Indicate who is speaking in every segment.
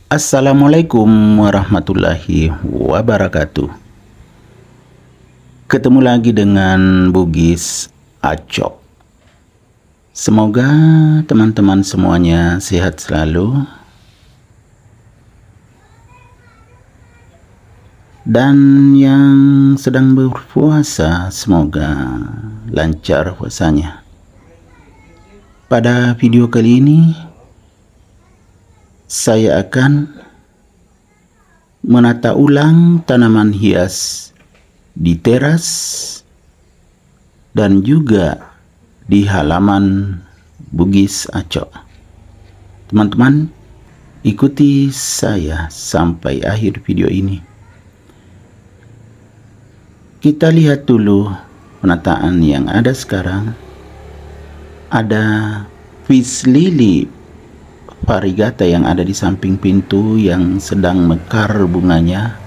Speaker 1: Assalamualaikum warahmatullahi wabarakatuh. Ketemu lagi dengan Bugis Acok. Semoga teman-teman semuanya sehat selalu. Dan yang sedang berpuasa, semoga lancar puasanya. Pada video kali ini, saya akan menata ulang tanaman hias di teras dan juga di halaman Bugis Acok. Teman-teman, ikuti saya sampai akhir video ini. Kita lihat dulu penataan yang ada sekarang. Ada peace lily variegata yang ada di samping pintu yang sedang mekar bunganya.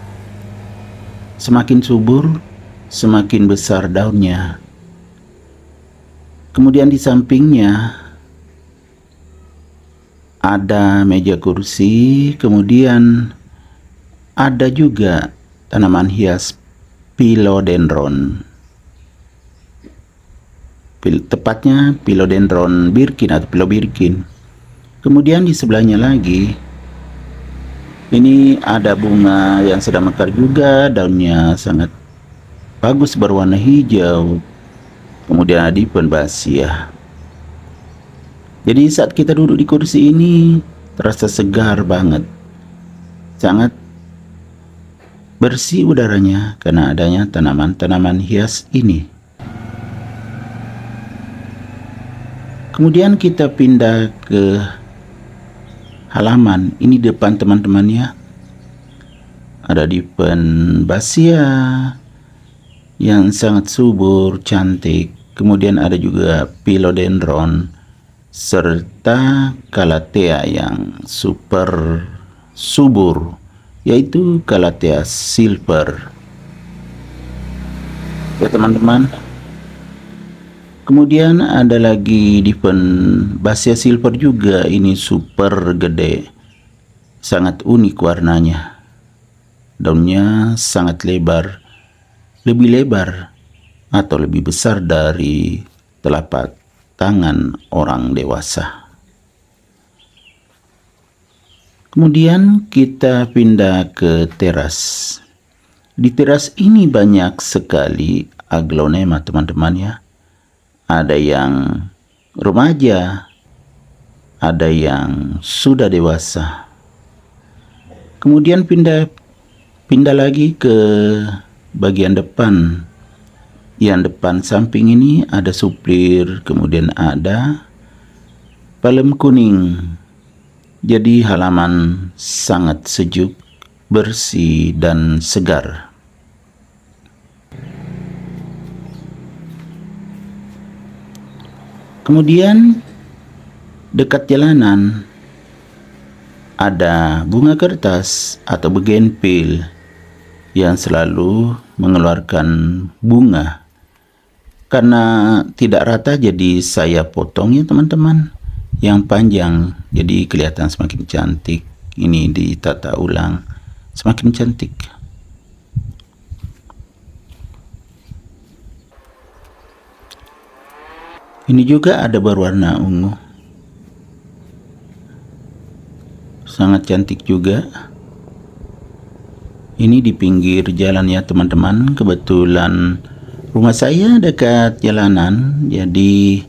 Speaker 1: Semakin subur, semakin besar daunnya. Kemudian di sampingnya ada meja kursi, kemudian ada juga tanaman hias philodendron. Tepatnya philodendron birkin atau philobirkin. Kemudian di sebelahnya lagi, ini ada bunga yang sedang mekar juga, daunnya sangat bagus berwarna hijau. Kemudian ada Diphonbasia. Jadi saat kita duduk di kursi ini, terasa segar banget. Sangat bersih udaranya karena adanya tanaman-tanaman hias ini. Kemudian kita pindah ke halaman. Ini depan teman-temannya. Ada Diphonbasia yang sangat subur, cantik. Kemudian ada juga philodendron serta calathea yang super subur, yaitu calathea silver. Ya teman-teman. Kemudian ada lagi Diphonbasia silver juga, ini super gede, sangat unik warnanya. Daunnya sangat lebar, lebih lebar atau lebih besar dari telapak tangan orang dewasa. Kemudian kita pindah ke teras. Di teras ini banyak sekali aglonema teman-teman ya. Ada yang remaja, ada yang sudah dewasa. Kemudian pindah lagi ke bagian depan. Yang depan samping ini ada suplir, kemudian ada palem kuning. Jadi halaman sangat sejuk, bersih dan segar. Kemudian dekat jalanan ada bunga kertas atau bougainville yang selalu mengeluarkan bunga. Karena tidak rata jadi saya potong ya teman-teman, yang panjang, jadi kelihatan semakin cantik. Ini ditata ulang, semakin cantik. Ini juga ada berwarna ungu, sangat cantik juga. Ini di pinggir jalan ya teman-teman. Kebetulan rumah saya dekat jalanan, jadi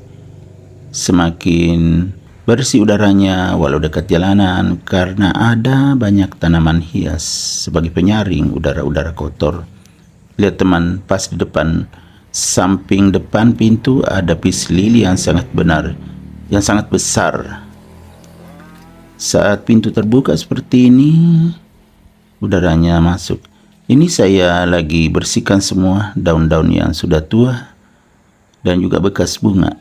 Speaker 1: semakin bersih udaranya walau dekat jalanan karena ada banyak tanaman hias sebagai penyaring udara-udara kotor. Lihat teman, pas di depan, samping depan pintu ada peace lily yang sangat besar. Saat pintu terbuka seperti ini, udaranya masuk. Ini saya lagi bersihkan semua daun-daun yang sudah tua dan juga bekas bunga.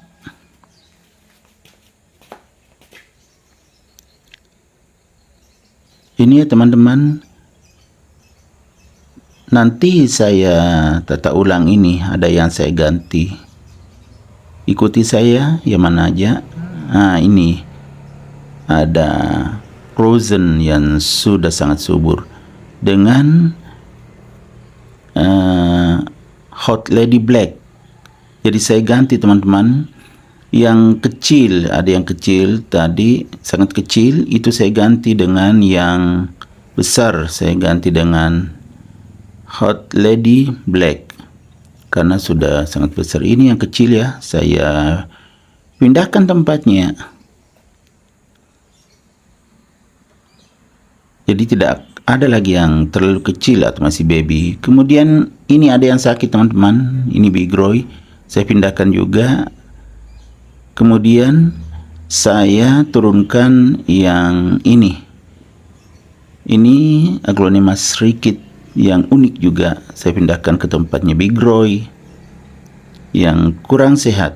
Speaker 1: Ini ya teman-teman, nanti saya tata ulang ini, ada yang saya ganti. Ikuti saya, yang mana aja. Nah ini ada frozen yang sudah sangat subur dengan Hot Lady Black. Jadi saya ganti teman-teman, yang kecil, ada yang kecil tadi sangat kecil, itu saya ganti dengan yang besar, saya ganti dengan Hot Lady Black karena sudah sangat besar. Ini yang kecil ya, saya pindahkan tempatnya. Jadi tidak ada lagi yang terlalu kecil atau masih baby. Kemudian ini ada yang sakit teman-teman, ini Big Roy, saya pindahkan juga. Kemudian saya turunkan yang ini Aglaonema srikit yang unik juga, saya pindahkan ke tempatnya Big Roy yang kurang sehat.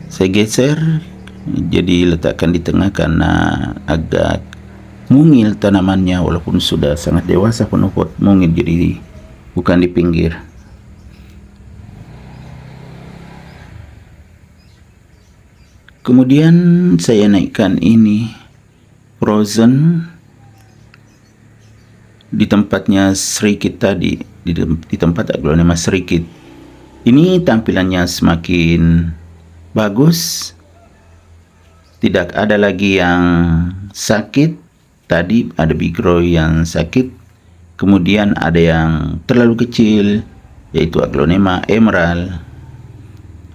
Speaker 1: Saya geser, jadi letakkan di tengah karena agak mungil tanamannya, walaupun sudah sangat dewasa penuh pot mungil, jadi bukan di pinggir. Kemudian saya naikkan ini frozen di tempatnya srikit tadi, di tempat Aglaonema srikit. Ini tampilannya semakin bagus, tidak ada lagi yang sakit. Tadi ada Big Roy yang sakit, kemudian ada yang terlalu kecil yaitu Aglaonema emerald.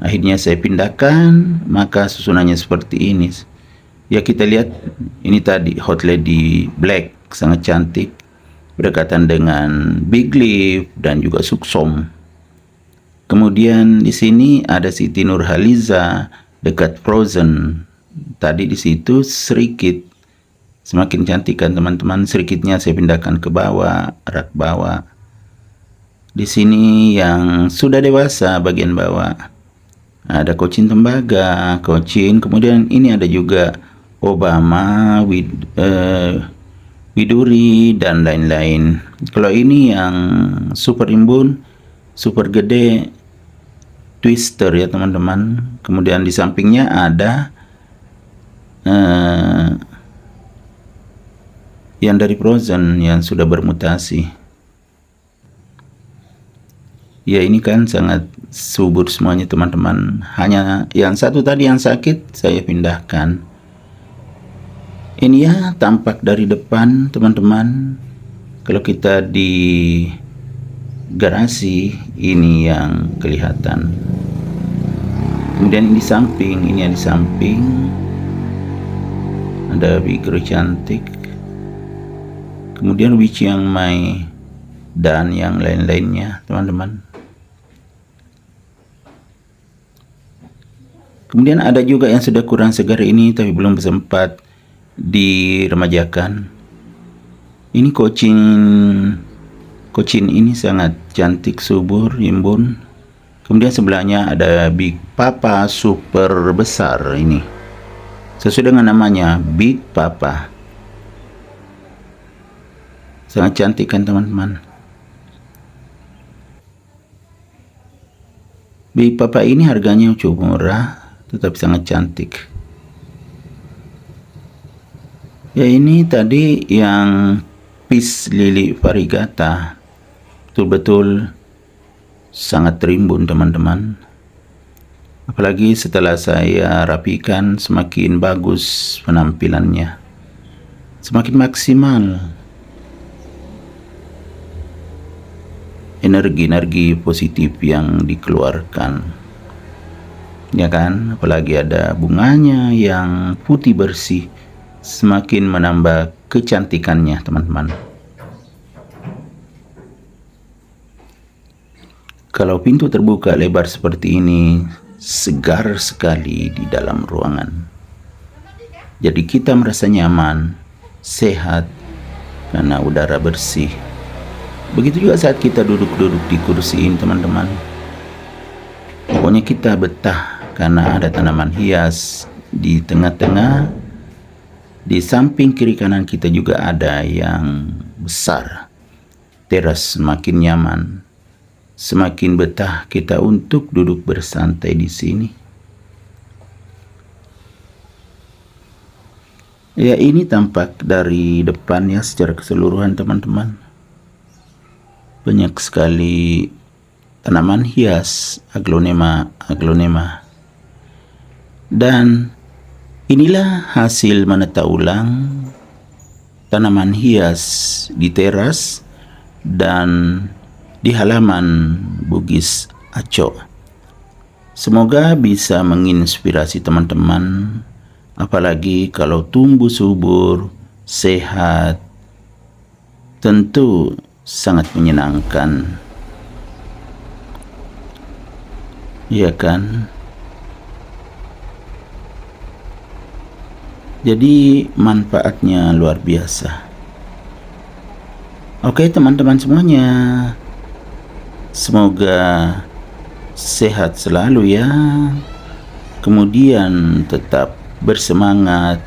Speaker 1: Akhirnya saya pindahkan, maka susunannya seperti ini ya. Kita lihat ini tadi Hot Lady Black sangat cantik berdekatan dengan Big Leaf dan juga Suksom. Kemudian di sini ada Siti Nurhaliza dekat frozen. Tadi di situ srikit, semakin cantik kan teman-teman. Srikitnya saya pindahkan ke bawah, rak bawah. Di sini yang sudah dewasa bagian bawah ada Cochin tembaga, Cochin. Kemudian ini ada juga Obama, Widuri dan lain-lain. Kalau ini yang super rimbun, super gede, Twister ya teman-teman. Kemudian di sampingnya ada yang dari frozen yang sudah bermutasi. Ya ini kan sangat subur semuanya teman-teman. Hanya yang satu tadi yang sakit saya pindahkan. Ini ya tampak dari depan teman-teman. Kalau kita di garasi ini yang kelihatan. Kemudian di samping, ini yang di samping ada Big Roy cantik. Kemudian Wee Chiang Mai dan yang lain-lainnya teman-teman. Kemudian ada juga yang sudah kurang segar ini tapi belum sempat diremajakan. Ini Cochin ini sangat cantik, subur, rimbun. Kemudian sebelahnya ada Big Papa super besar ini. Sesuai dengan namanya Big Papa. Sangat cantik kan teman-teman. Big Papa ini harganya cukup murah, tetapi sangat cantik. Ya ini tadi yang Peace Lily Variegata, betul-betul sangat rimbun teman-teman. Apalagi setelah saya rapikan, semakin bagus penampilannya, semakin maksimal energi-energi positif yang dikeluarkan, ya kan. Apalagi ada bunganya yang putih bersih, semakin menambah kecantikannya teman-teman. Kalau pintu terbuka lebar seperti ini, segar sekali di dalam ruangan. Jadi kita merasa nyaman, sehat, karena udara bersih. Begitu juga saat kita duduk-duduk di kursi ini teman-teman. Pokoknya kita betah karena ada tanaman hias di tengah-tengah. Di samping kiri kanan kita juga ada yang besar. Teras semakin nyaman, semakin betah kita untuk duduk bersantai di sini. Ya, ini tampak dari depan ya secara keseluruhan teman-teman. Banyak sekali tanaman hias aglonema. Dan inilah hasil menata ulang tanaman hias di teras dan di halaman Bugis Aco. Semoga bisa menginspirasi teman-teman, apalagi kalau tumbuh subur, sehat, tentu sangat menyenangkan. Iya kan? Jadi manfaatnya luar biasa. Oke teman-teman semuanya, semoga sehat selalu ya. Kemudian tetap bersemangat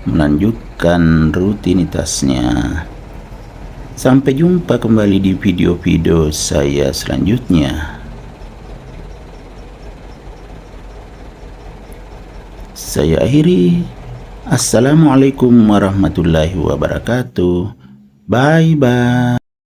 Speaker 1: melanjutkan rutinitasnya. Sampai jumpa kembali di video-video saya selanjutnya. Saya akhiri. Assalamualaikum warahmatullahi wabarakatuh. Bye-bye.